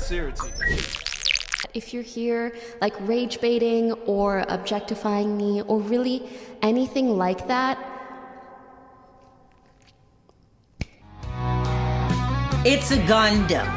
Sincerity. If you're here like rage baiting or objectifying me or really anything like that, it's a Gundam.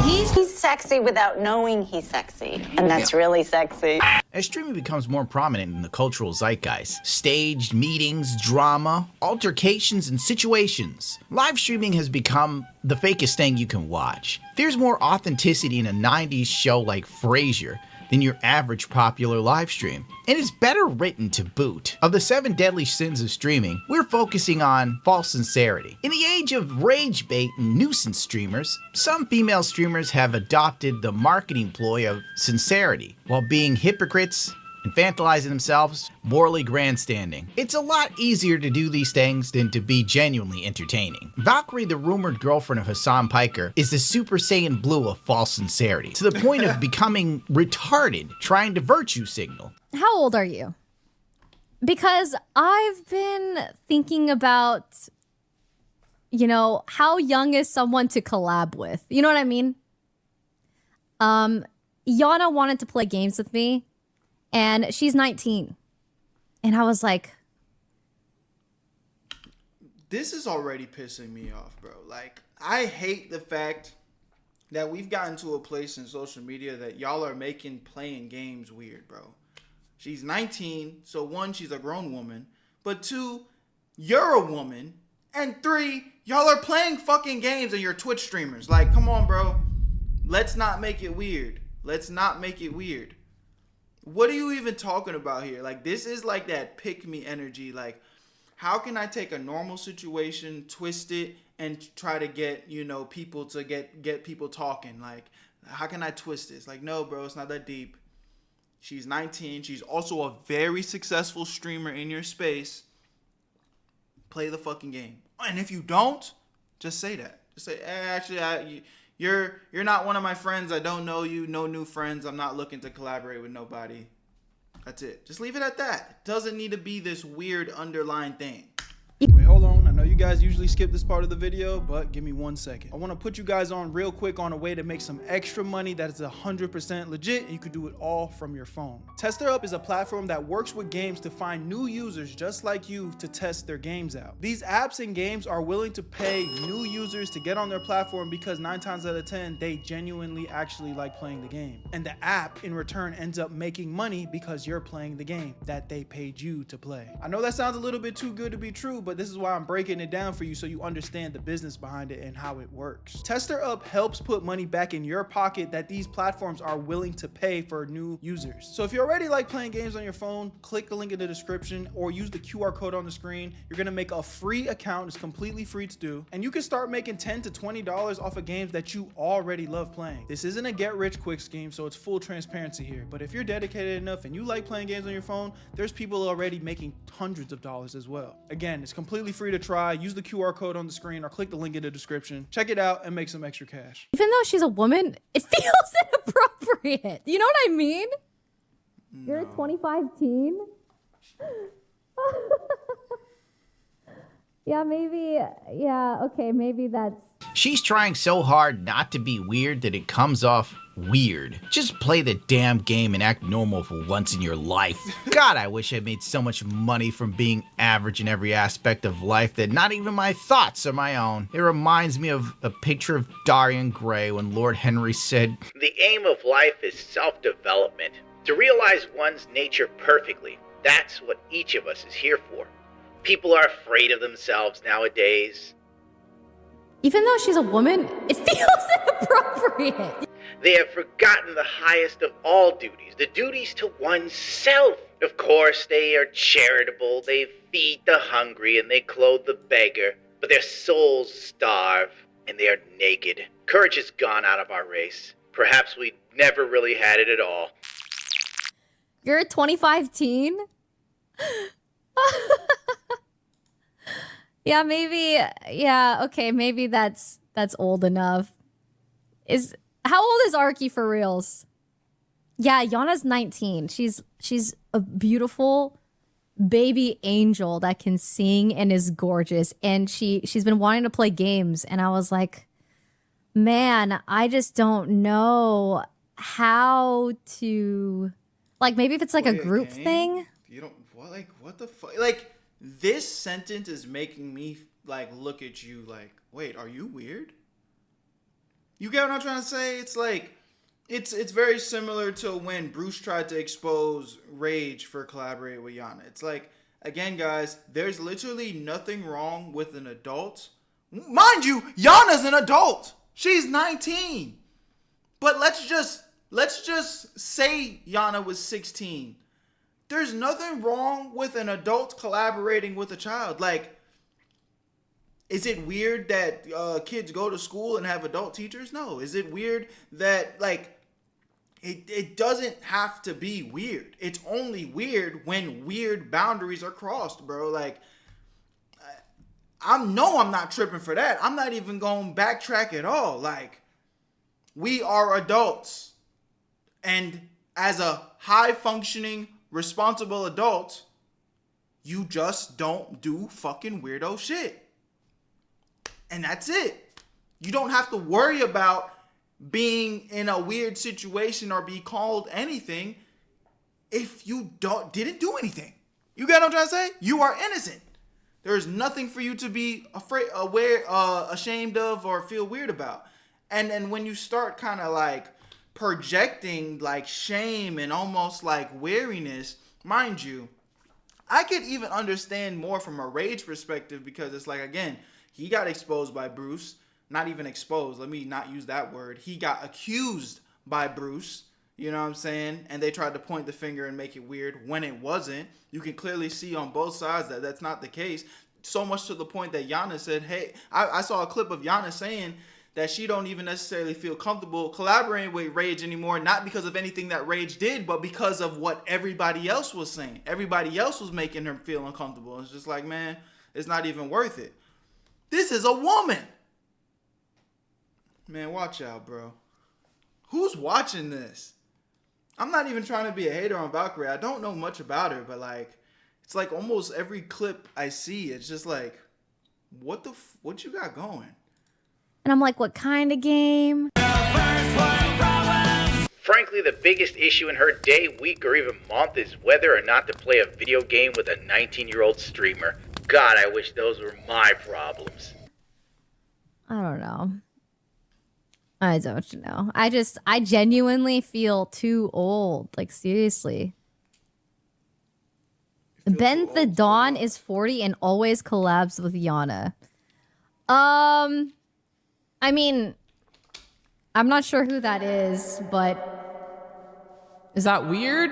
He's sexy without knowing he's sexy, and that's really sexy. As streaming becomes more prominent in the cultural zeitgeist, staged meetings, drama, altercations, and situations, live streaming has become the fakest thing you can watch. There's more authenticity in a 90s show like Frasier than your average popular live stream, and it's better written to boot. Of the 7 deadly sins of streaming, we're focusing on false sincerity. In the age of rage bait and nuisance streamers, some female streamers have adopted the marketing ploy of sincerity while being hypocrites, infantilizing themselves, morally grandstanding. It's a lot easier to do these things than to be genuinely entertaining. Valkyrie, the rumored girlfriend of Hassan Piker, is the Super Saiyan Blue of false sincerity, to the point of becoming retarded, trying to virtue signal. How old are you? Because I've been thinking about, you know, how young is someone to collab with? You know what I mean? Yana wanted to play games with me, and she's 19. And I was like, This is already pissing me off, bro. Like, I hate the fact that we've gotten to a place in social media that y'all are making playing games weird, bro. She's 19, so 1, she's a grown woman. But 2, you're a woman. And 3, y'all are playing fucking games and you're Twitch streamers. Like, come on, bro. Let's not make it weird. Let's not make it weird. What are you even talking about here? Like, this is like that pick-me energy. Like, how can I take a normal situation, twist it, and try to get, you know, people to get people talking? Like, how can I twist this? Like, no, bro, it's not that deep. She's 19. She's also a very successful streamer in your space. Play the fucking game. And if you don't, just say that. Just say, actually, you're not one of my friends. I don't know you. No new friends. I'm not looking to collaborate with nobody. That's it. Just leave it at that. It doesn't need to be this weird underlying thing. Wait, hold on. I know you guys usually skip this part of the video, but give me 1 second. I want to put you guys on real quick on a way to make some extra money that is 100% legit, and you can do it all from your phone. TesterUp is a platform that works with games to find new users just like you to test their games out. These apps and games are willing to pay new users to get on their platform because 9 times out of 10, they genuinely actually like playing the game. And the app in return ends up making money because you're playing the game that they paid you to play. I know that sounds a little bit too good to be true, but this is why I'm breaking it down for you so you understand the business behind it and how it works. TesterUp helps put money back in your pocket that these platforms are willing to pay for new users. So if you already like playing games on your phone, click the link in the description or use the QR code on the screen. You're gonna make a free account. It's completely free to do. And you can start making $10 to $20 off of games that you already love playing. This isn't a get rich quick scheme, so it's full transparency here. But if you're dedicated enough and you like playing games on your phone, there's people already making hundreds of dollars as well. Again, it's completely free to try. Use the QR code on the screen or click the link in the description. Check it out and make some extra cash. even though she's a woman, it feels inappropriate. You know what I mean? No. You're a 25 teen? Yeah, maybe. Yeah, okay, maybe that's... She's trying so hard not to be weird that it comes off weird. Just play the damn game and act normal for once in your life. God, I wish I made so much money from being average in every aspect of life that not even my thoughts are my own. It reminds me of a picture of Dorian Gray when Lord Henry said, "The aim of life is self-development. To realize one's nature perfectly. That's what each of us is here for. People are afraid of themselves nowadays. Even though she's a woman, it feels inappropriate. They have forgotten the highest of all duties, the duties to oneself. Of course, they are charitable, they feed the hungry, and they clothe the beggar, but their souls starve, and they are naked. Courage has gone out of our race. Perhaps we never really had it at all." You're a 25 teen? Yeah, maybe. Yeah, okay, maybe that's old enough. How old is Arky for reals? Yeah, Yana's 19. She's a beautiful baby angel that can sing and is gorgeous. And she's been wanting to play games. And I was like, man, I just don't know how to, like, maybe if it's like a group thing. You don't what the fuck? Like, this sentence is making me like look at you like, wait, are you weird? You get what I'm trying to say? It's like, it's very similar to when Bruce tried to expose Rage for collaborating with Yana. It's like, again, guys, there's literally nothing wrong with an adult. Mind you, Yana's an adult. She's 19. But let's just say Yana was 16. There's nothing wrong with an adult collaborating with a child. Like, is it weird that kids go to school and have adult teachers? No. Is it weird that, like, it doesn't have to be weird. It's only weird when weird boundaries are crossed, bro. Like, I'm not tripping for that. I'm not even going to backtrack at all. Like, we are adults. And as a high-functioning, responsible adult, you just don't do fucking weirdo shit. And that's it. You don't have to worry about being in a weird situation or be called anything if you didn't do anything. You get what I'm trying to say? You are innocent. There's nothing for you to be ashamed of or feel weird about. And when you start kind of like projecting like shame and almost like weariness, mind you, I could even understand more from a Rage perspective, because it's like, again, he got exposed by Bruce. Not even exposed. Let me not use that word. He got accused by Bruce. You know what I'm saying? And they tried to point the finger and make it weird when it wasn't. You can clearly see on both sides that that's not the case. So much to the point that Yana said, hey, I saw a clip of Yana saying that she don't even necessarily feel comfortable collaborating with Rage anymore. Not because of anything that Rage did, but because of what everybody else was saying. Everybody else was making her feel uncomfortable. It's just like, man, it's not even worth it. This is a woman. Man, watch out, bro. Who's watching this? I'm not even trying to be a hater on Valkyrie. I don't know much about her, but like, it's like almost every clip I see, it's just like, what you got going? And I'm like, what kind of game? Frankly, the biggest issue in her day, week, or even month is whether or not to play a video game with a 19-year-old streamer. God, I wish those were my problems. I don't know. I don't know. I genuinely feel too old. Like, seriously. Ben the Dawn is 40 and always collabs with Yana. I mean, I'm not sure who that is, but is that weird?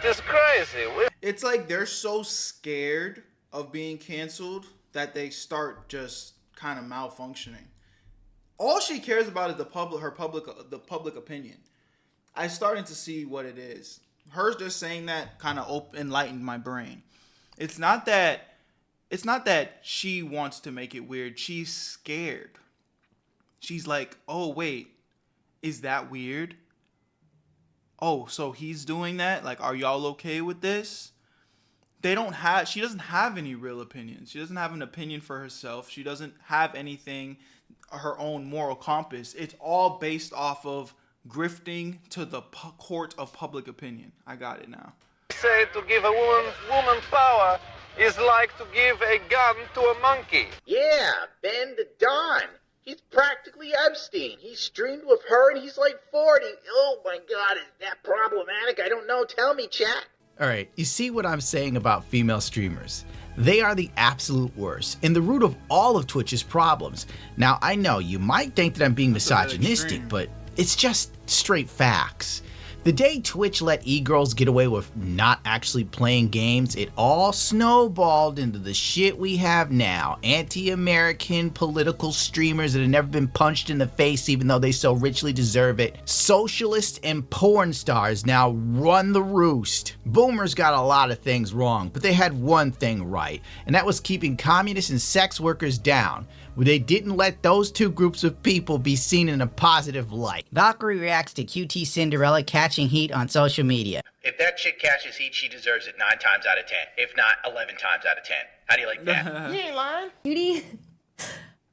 It's crazy. It's like they're so scared of being canceled that they start just kind of malfunctioning. All she cares about is the public opinion. I'm starting to see what it is. Hers just saying that kind of enlightened my brain. It's not that she wants to make it weird. She's scared. She's like, oh wait, is that weird? Oh, so he's doing that? Like, are y'all okay with this? She doesn't have any real opinions. She doesn't have an opinion for herself. She doesn't have anything, her own moral compass. It's all based off of grifting to the court of public opinion. I got it now. Say to give a woman power is like to give a gun to a monkey. Yeah, Ben the Don. He's practically Epstein. He streamed with her and he's like 40. Oh my God, is that problematic? I don't know. Tell me, chat. All right, you see what I'm saying about female streamers? They are the absolute worst and the root of all of Twitch's problems. Now, I know you might think that I'm being misogynistic, but it's just straight facts. The day Twitch let e-girls get away with not actually playing games, it all snowballed into the shit we have now. Anti-American political streamers that have never been punched in the face even though they so richly deserve it. Socialists and porn stars now run the roost. Boomers got a lot of things wrong, but they had one thing right, and that was keeping communists and sex workers down. They didn't let those two groups of people be seen in a positive light. Valkyrie reacts to QT Cinderella catching heat on social media. If that chick catches heat, she deserves it 9 times out of 10. If not, 11 times out of 10. How do you like that? You ain't lying. Cutie.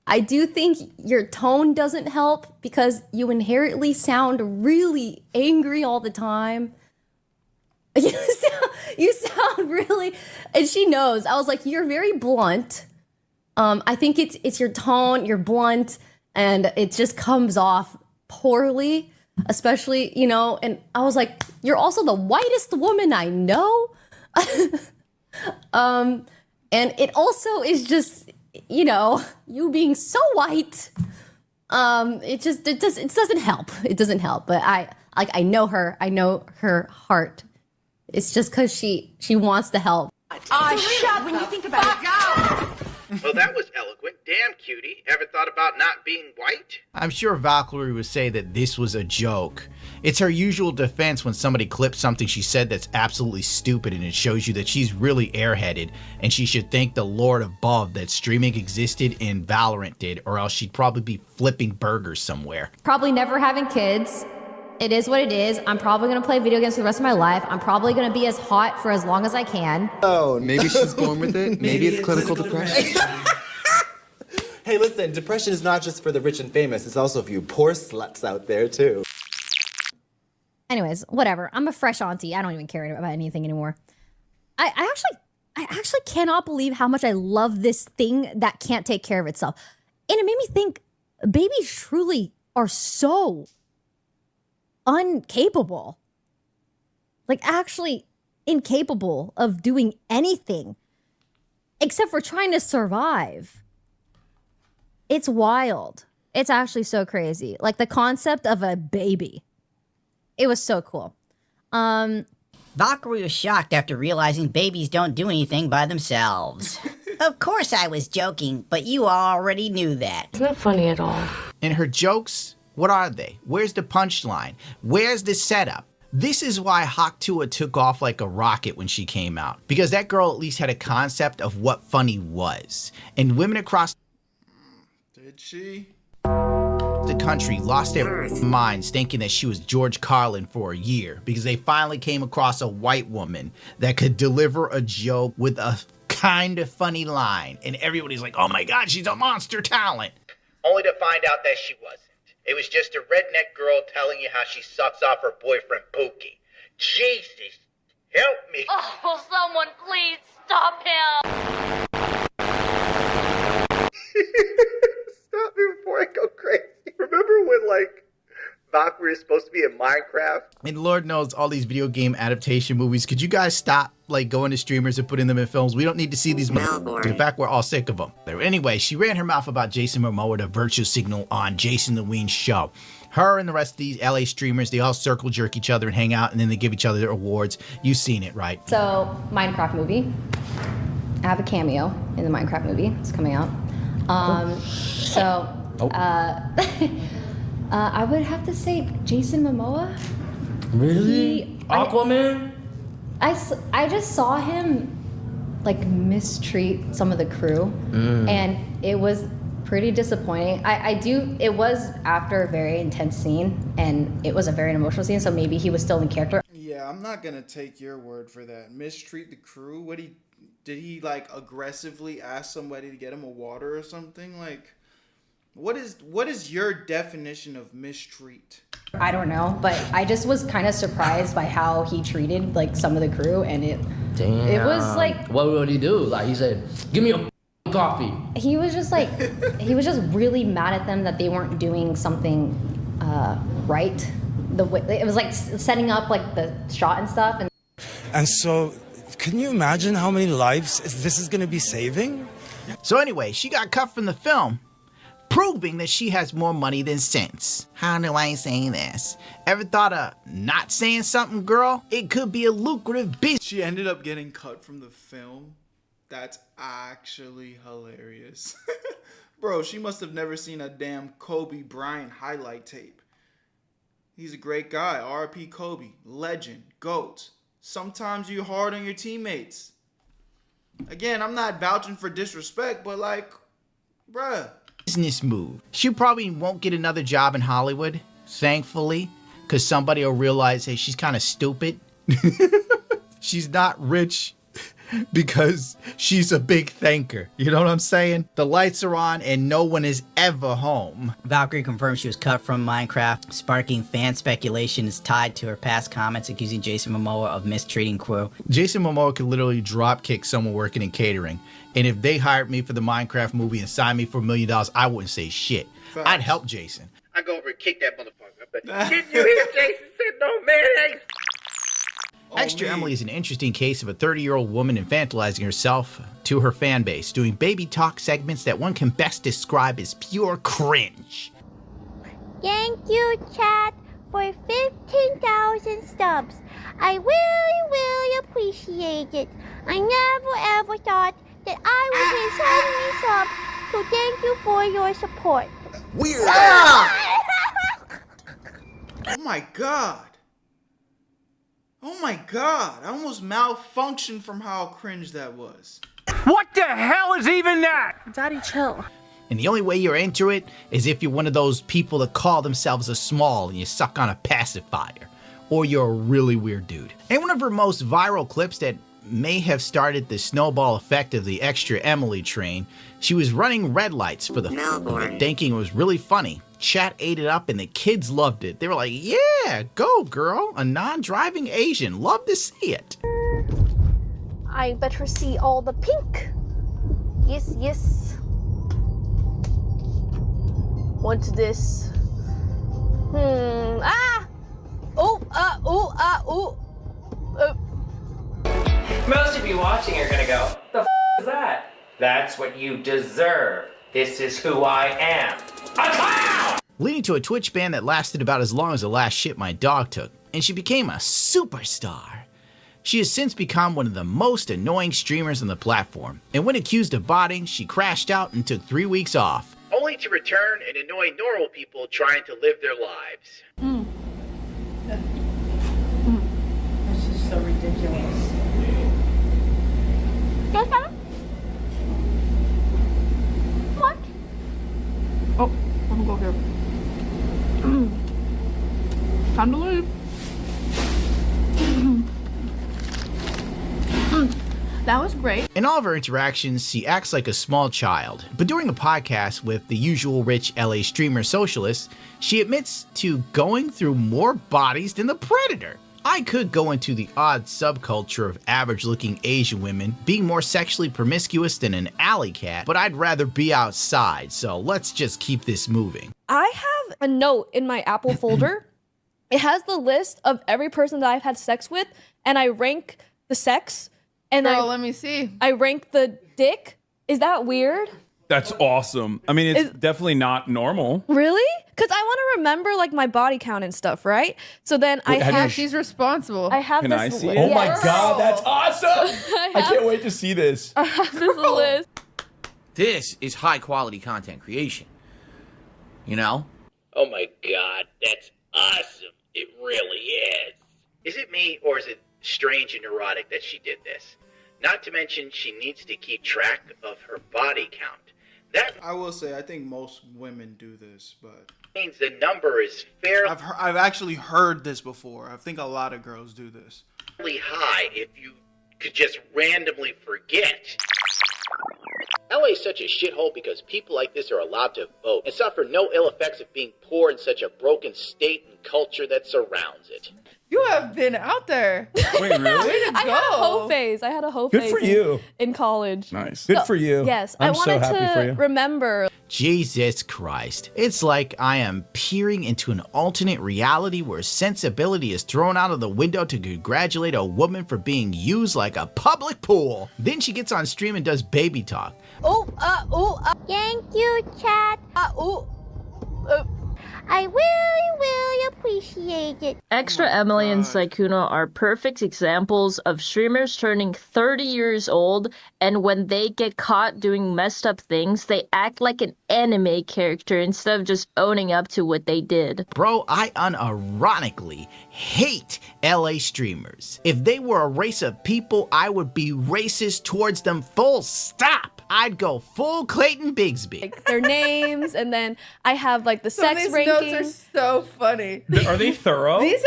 I do think your tone doesn't help because you inherently sound really angry all the time. You sound really, and she knows. I was like, you're very blunt. I think it's your tone, you're blunt, and it just comes off poorly, especially, you know, and I was like, you're also the whitest woman I know. And it also is just, you know, you being so white. It doesn't help. It doesn't help. But I know her. I know her heart. It's just because she wants to help. Shut when you think about it. Well, that was eloquent. Damn, cutie. Ever thought about not being white? I'm sure Valkyrie would say that this was a joke. It's her usual defense when somebody clips something she said that's absolutely stupid, and it shows you that she's really airheaded, and she should thank the Lord above that streaming existed and Valorant did, or else she'd probably be flipping burgers somewhere. Probably never having kids. It is what it is. I'm probably going to play video games for the rest of my life. I'm probably going to be as hot for as long as I can. Oh, maybe she's born with it. Maybe it's clinical depression. Hey, listen, depression is not just for the rich and famous. It's also for you poor sluts out there, too. Anyways, whatever. I'm a fresh auntie. I don't even care about anything anymore. I actually cannot believe how much I love this thing that can't take care of itself. And it made me think babies truly are so incapable. Like, actually incapable of doing anything except for trying to survive. It's wild. It's actually so crazy. Like, the concept of a baby. It was so cool. Valkyrie was shocked after realizing babies don't do anything by themselves. Of course I was joking, but you already knew that. It's not funny at all. And her jokes, what are they? Where's the punchline? Where's the setup? This is why Hawk took off like a rocket when she came out. Because that girl at least had a concept of what funny was. And women across Did she? the country lost their minds thinking that she was George Carlin for a year because they finally came across a white woman that could deliver a joke with a kind of funny line. And everybody's like, oh my God, she's a monster talent. Only to find out that she wasn't. It was just a redneck girl telling you how she sucks off her boyfriend Pookie. Jesus, help me. Oh, someone please stop him. Stop me before I go crazy. Remember when, like, Valkyrie is supposed to be in Minecraft? And Lord knows all these video game adaptation movies. Could you guys stop, like, going to streamers and putting them in films? We don't need to see these movies. In fact, we're all sick of them. Anyway, she ran her mouth about Jason Momoa to virtue signal on Jason the Ween's show. Her and the rest of these LA streamers, they all circle jerk each other and hang out, and then they give each other their awards. You've seen it, right? So, Minecraft movie. I have a cameo in the Minecraft movie. It's coming out. I would have to say Jason Momoa. Really? Aquaman? I just saw him like mistreat some of the crew, and it was pretty disappointing. It was after a very intense scene, and it was a very emotional scene, so maybe he was still in character. Yeah, I'm not gonna take your word for that. Mistreat the crew? Did he like aggressively ask somebody to get him a water or something? Like, what is your definition of mistreat? I don't know, but I just was kind of surprised by how he treated like some of the crew, and it was like, what would he do? Like, he said, give me a coffee. He was just like, he was just really mad at them that they weren't doing something right. The way it was like setting up like the shot and stuff, and so. Can you imagine how many lives this is going to be saving? So anyway, she got cut from the film, proving that she has more money than sense. How do I say this? Ever thought of not saying something, girl? It could be a lucrative business. She ended up getting cut from the film? That's actually hilarious. Bro, she must have never seen a damn Kobe Bryant highlight tape. He's a great guy. R.I.P. Kobe. Legend. GOAT. Sometimes you're hard on your teammates. Again, I'm not vouching for disrespect, but like, bruh. Business move. She probably won't get another job in Hollywood, thankfully, because somebody will realize, hey, she's kind of stupid. She's not rich because she's a big thinker. You know what I'm saying? The lights are on and no one is ever home. Valkyrie confirmed she was cut from Minecraft, sparking fan speculation is tied to her past comments accusing Jason Momoa of mistreating crew. Jason Momoa could literally drop kick someone working in catering. And if they hired me for the Minecraft movie and signed me for $1 million, I wouldn't say shit. Facts. I'd help Jason. I'd go over and kick that motherfucker. But didn't you hear Jason said no mayonnaise? Extra Emily is an interesting case of a 30-year-old woman infantilizing herself to her fan base, doing baby talk segments that one can best describe as pure cringe. Thank you, chat, for 15,000 subs. I really appreciate it. I never ever thought that I would hit so many subs, so thank you for your support. Weird. Ah! Oh my god. Oh my god. I almost malfunctioned from how cringe that was. What the hell is even that? Daddy, chill. And the only way you're into it is if you're one of those people that call themselves a small and you suck on a pacifier. Or you're a really weird dude. And one of her most viral clips that may have started the snowball effect of the Extra Emily train, she was running red lights for the thinking it was really funny. Chat ate it up and the kids loved it. They were like, yeah, go girl, a non-driving Asian, love to see it. I better see all the pink. Yes, yes. What's this? Most of you watching are gonna go, the f is that? That's what you deserve. This is who I am. A clown! Leading to a Twitch ban that lasted about as long as the last shit my dog took, and she became a superstar. She has since become one of the most annoying streamers on the platform, and when accused of botting, she crashed out and took 3 weeks off. Only to return and annoy normal people trying to live their lives. This is so ridiculous. Yes, Mama? What? Oh, I'm gonna go here. Time to leave. That was great. In all of her interactions, she acts like a small child, but during a podcast with the usual rich LA streamer socialist, she admits to going through more bodies than the Predator. I could go into the odd subculture of average-looking Asian women being more sexually promiscuous than an alley cat, but I'd rather be outside, so let's just keep this moving. I have a note in my Apple folder. It has the list of every person that I've had sex with, and I rank the sex. And Girl, let me see. I rank the dick. Is that weird? That's awesome. I mean, it's definitely not normal. Really? Because I want to remember like my body count and stuff, right? So then I have. She's responsible. I have Can this I see list. it? Oh my God, that's awesome! I can't wait to see this. I have this list. This is high quality content creation. You know? Oh my god, that's awesome. It really is. Is it me or is it strange and neurotic that she did this? Not to mention she needs to keep track of her body count. That I will say, I think most women do this, but means the number is fairly I've actually heard this before. I think a lot of girls do this. high if you could just randomly forget. LA is such a shithole because people like this are allowed to vote and suffer no ill effects of being poor in such a broken state and culture that surrounds it. You have been out there. Wait, really? I had a hoe phase. I had a hoe Good phase for you. in college. Nice. Good for you. Yes, I'm I wanted so happy for to you. remember. Jesus Christ. It's like I am peering into an alternate reality where sensibility is thrown out of the window to congratulate a woman for being used like a public pool. Then she gets on stream and does baby talk. Thank you, chat. I really appreciate it. Extra Emily and Sykkuno are perfect examples of streamers turning 30 years old, and when they get caught doing messed up things, they act like an anime character instead of just owning up to what they did. Bro, I unironically hate LA streamers. If they were a race of people, I would be racist towards them full stop. I'd go full Clayton Bigsby. Like their names, and then I have like the Some of sex these notes rankings. are so funny. Are they thorough? These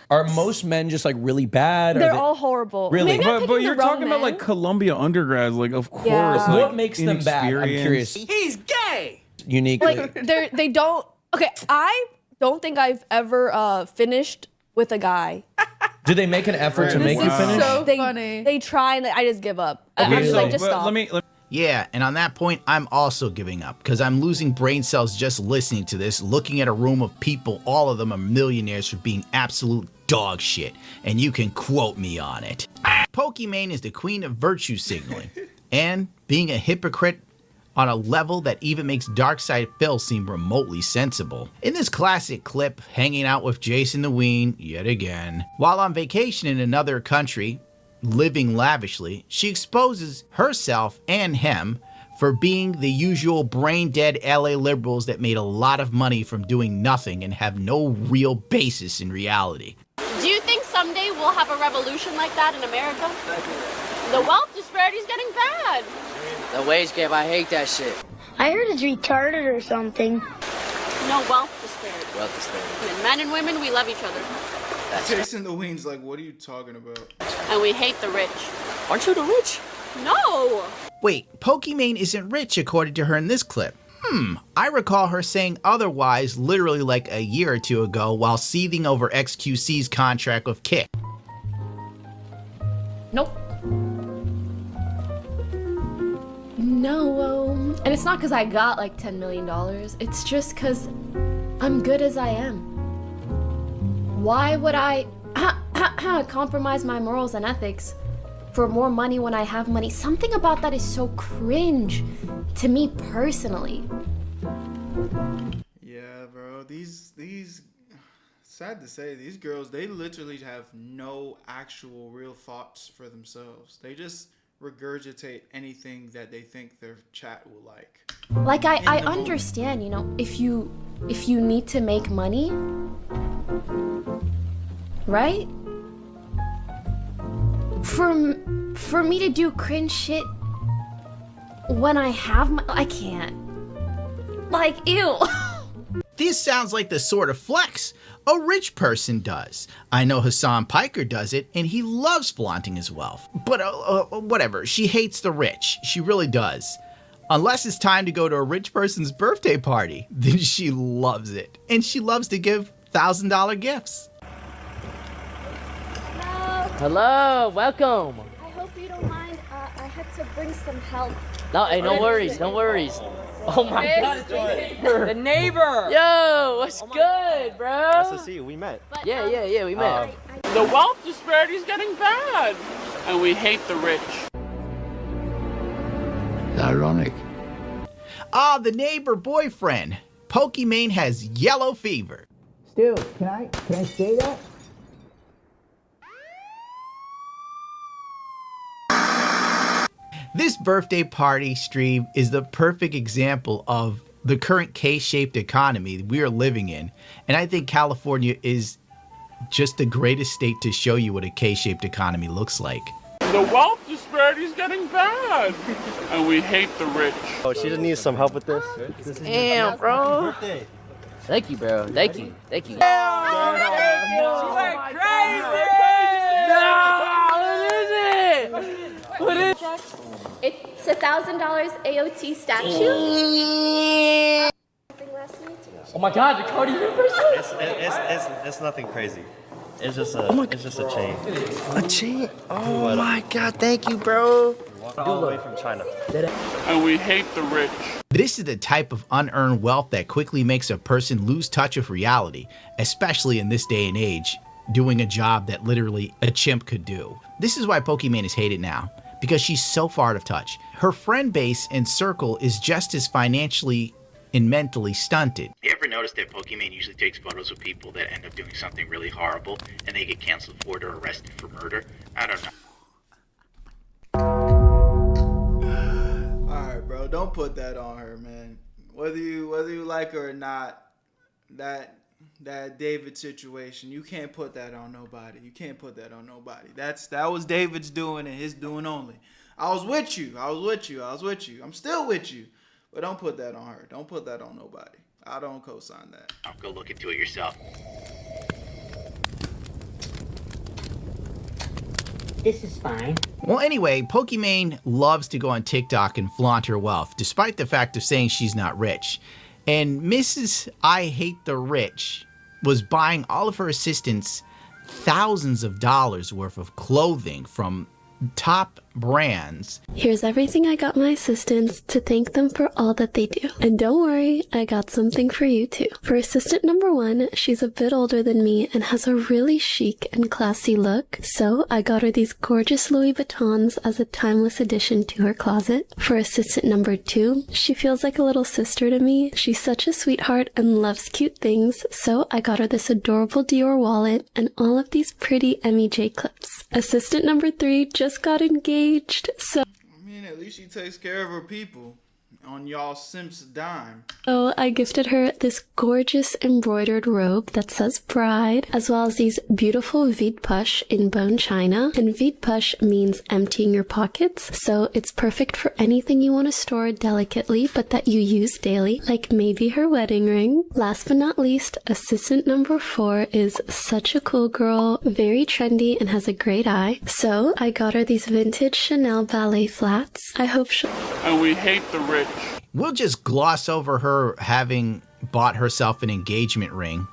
are most men just like really bad? They're Are they- all horrible. Really? Maybe I'm But picking you're the wrong talking about like men. Columbia undergrads, like of course. Yeah. Like, What makes them bad? I'm curious. He's gay! Uniquely. Like they don't. Okay, I don't think I've ever finished with a guy. Do they make an effort to make you This is finish? so They funny. they try and I just give up. I'm Okay, just so- like just stop. let me Yeah, and on that point, I'm also giving up because I'm losing brain cells just listening to this, looking at a room of people, all of them are millionaires for being absolute dog shit, and you can quote me on it. Pokimane is the queen of virtue signaling, and being a hypocrite on a level that even makes Darkside Phil seem remotely sensible. In this classic clip, hanging out with Jason the Ween, yet again, while on vacation in another country, living lavishly, she exposes herself and him for being the usual brain-dead LA liberals that made a lot of money from doing nothing and have no real basis in reality. Do you think someday we'll have a revolution like that in America? The wealth disparity is getting bad. The wage gap, I hate that shit. I heard it's retarded or something. No wealth disparity. Wealth disparity. And men and women, we love each other. Jason the Ween's like, what are you talking about? And we hate the rich. Aren't you the rich? No! Wait, Pokimane isn't rich according to her in this clip. I recall her saying otherwise literally like a year or two ago while seething over XQC's contract with Kick. Nope. No, and it's not because I got like $10 million. It's just because I'm good as I am. Why would I compromise my morals and ethics for more money when I have money? Something about that is so cringe to me personally. Yeah, bro. These sad to say, these girls, they literally have no actual real thoughts for themselves. They just regurgitate anything that they think their chat will like. Like I understand, you know, if you need to make money, right? For me to do cringe shit when I have I can't. Like, ew. This sounds like the sort of flex a rich person does. I know Hassan Piker does it, and he loves flaunting his wealth. But whatever, she hates the rich. She really does. Unless it's time to go to a rich person's birthday party, then she loves it. And she loves to give $1,000 gifts. Hello, welcome. I hope you don't mind. I had to bring some help. No, hey, no worries, no worries. Oh my Hey, god, it's the neighbor. Yo, what's good, bro? Nice to see you. We met. Yeah, we met. The wealth disparity is getting bad, and we hate the rich. Ironic. Ah, the neighbor boyfriend. Pokimane has yellow fever. Stu, can I say that? This birthday party stream is the perfect example of the current K-shaped economy we are living in. And I think California is just the greatest state to show you what a K-shaped economy looks like. The wealth disparity is getting bad, and we hate the rich. Oh, she just needs some help with this. Damn, bro. Thank you, bro. Thank you. Thank you. You are crazy! No! What is it? What is It's $1,000 AOT statue. Oh my god, the Cardi B person? It's nothing crazy. It's just a chain. A chain? Oh my god, thank you, bro. All the way from China. And we hate the rich. This is the type of unearned wealth that quickly makes a person lose touch with reality, especially in this day and age, doing a job that literally a chimp could do. This is why Pokimane is hated now, because she's so far out of touch. Her friend base and circle is just as financially and mentally stunted. You ever notice that Pokimane usually takes photos of people that end up doing something really horrible and they get canceled for it or arrested for murder? I don't know. Alright, bro, don't put that on her, man. Whether you like her or not, that David situation, you can't put that on nobody. You can't put that on nobody. That was David's doing and his doing only. I was with you. I'm still with you. But don't put that on her. Don't put that on nobody. I don't co-sign that. I'll go look into it yourself. This is fine. Well, anyway, Pokimane loves to go on TikTok and flaunt her wealth, despite the fact of saying she's not rich. And Mrs. I Hate the Rich was buying all of her assistants thousands of dollars worth of clothing from top brands. Here's everything I got my assistants to thank them for all that they do. And don't worry, I got something for you too. For assistant number 1, she's a bit older than me and has a really chic and classy look. So I got her these gorgeous Louis Vuittons as a timeless addition to her closet. For assistant number 2, she feels like a little sister to me. She's such a sweetheart and loves cute things. So I got her this adorable Dior wallet and all of these pretty MEJ clips. Assistant number 3 just got engaged, so I mean, at least she takes care of her people on y'all Simps dime. So I gifted her this gorgeous embroidered robe that says bride, as well as these beautiful vide poche in bone china. And vide poche means emptying your pockets, so it's perfect for anything you want to store delicately but that you use daily, like maybe her wedding ring. Last but not least, assistant number 4 is such a cool girl, very trendy and has a great eye. So I got her these vintage Chanel ballet flats. I hope she'll... And we hate the rich. We'll just gloss over her having bought herself an engagement ring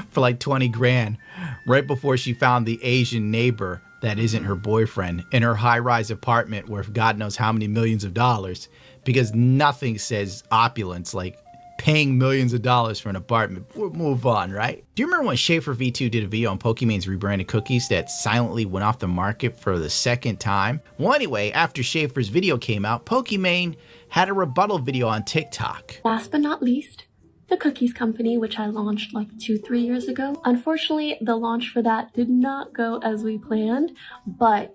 for like 20 grand right before she found the Asian neighbor that isn't her boyfriend in her high-rise apartment worth God knows how many millions of dollars, because nothing says opulence like paying millions of dollars for an apartment. We'll move on, right? Do you remember when Schaefer V2 did a video on Pokimane's rebranded cookies that silently went off the market for the second time? Well, anyway, after Schaefer's video came out, Pokimane had a rebuttal video on TikTok. Last but not least, the cookies company, which I launched like 2-3 years ago. Unfortunately, the launch for that did not go as we planned, but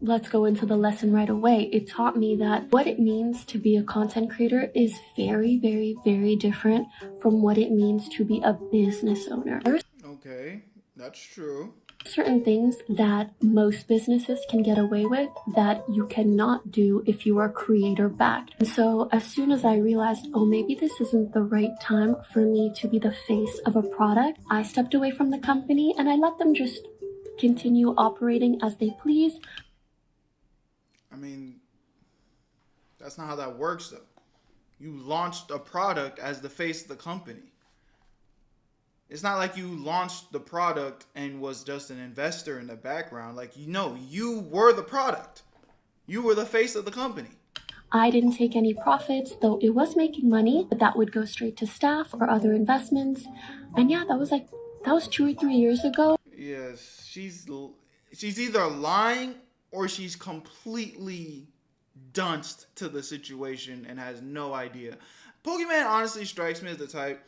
let's go into the lesson right away. It taught me that what it means to be a content creator is very, very, very different from what it means to be a business owner. Okay, that's true. Certain things that most businesses can get away with that you cannot do if you are creator backed. And so as soon as I realized, oh, maybe this isn't the right time for me to be the face of a product, I stepped away from the company and I let them just continue operating as they please. I mean, that's not how that works though. You launched a product as the face of the company. It's not like you launched the product and was just an investor in the background. Like, you know, you were the product. You were the face of the company. I didn't take any profits, though it was making money, but that would go straight to staff or other investments. And yeah, that was 2 or 3 years ago. Yes, she's either lying or she's completely dunced to the situation and has no idea. Pokimane honestly strikes me as the type,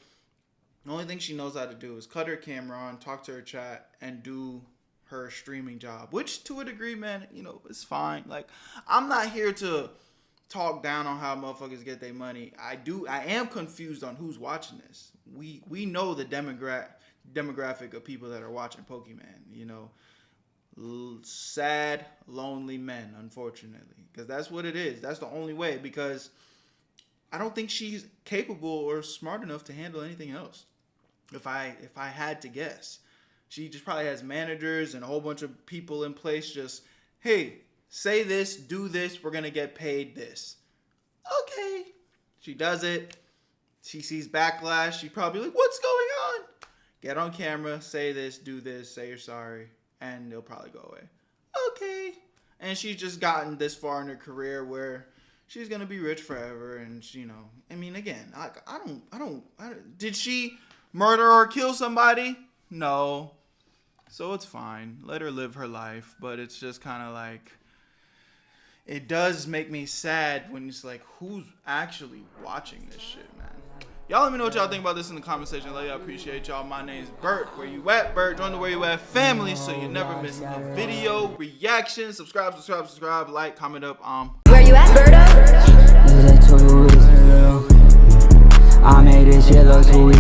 the only thing she knows how to do is cut her camera on, talk to her chat, and do her streaming job. Which, to a degree, man, you know, it's fine. Like, I'm not here to talk down on how motherfuckers get their money. I am confused on who's watching this. We know the demographic of people that are watching Pokimane, you know. Sad, lonely men, unfortunately. Because that's what it is. That's the only way. Because I don't think she's capable or smart enough to handle anything else. If I had to guess, she just probably has managers and a whole bunch of people in place. Just, hey, say this, do this. We're gonna get paid this. Okay, she does it. She sees backlash. She probably like, what's going on? Get on camera, say this, do this, say you're sorry, and it'll probably go away. Okay, and she's just gotten this far in her career where she's gonna be rich forever. And you know, I mean, again, I don't. Did she murder or kill somebody? No. So it's fine. Let her live her life. But it's just kind of like, it does make me sad when it's like, who's actually watching this shit, man? Y'all let me know what y'all think about this in the comment section. I love y'all. Appreciate y'all. My name's Bert. Where you at, Bert? Join the Where You At family so you never miss a video, reaction. Subscribe, like, comment up. Where you at, Berto? I made this shit look sweet.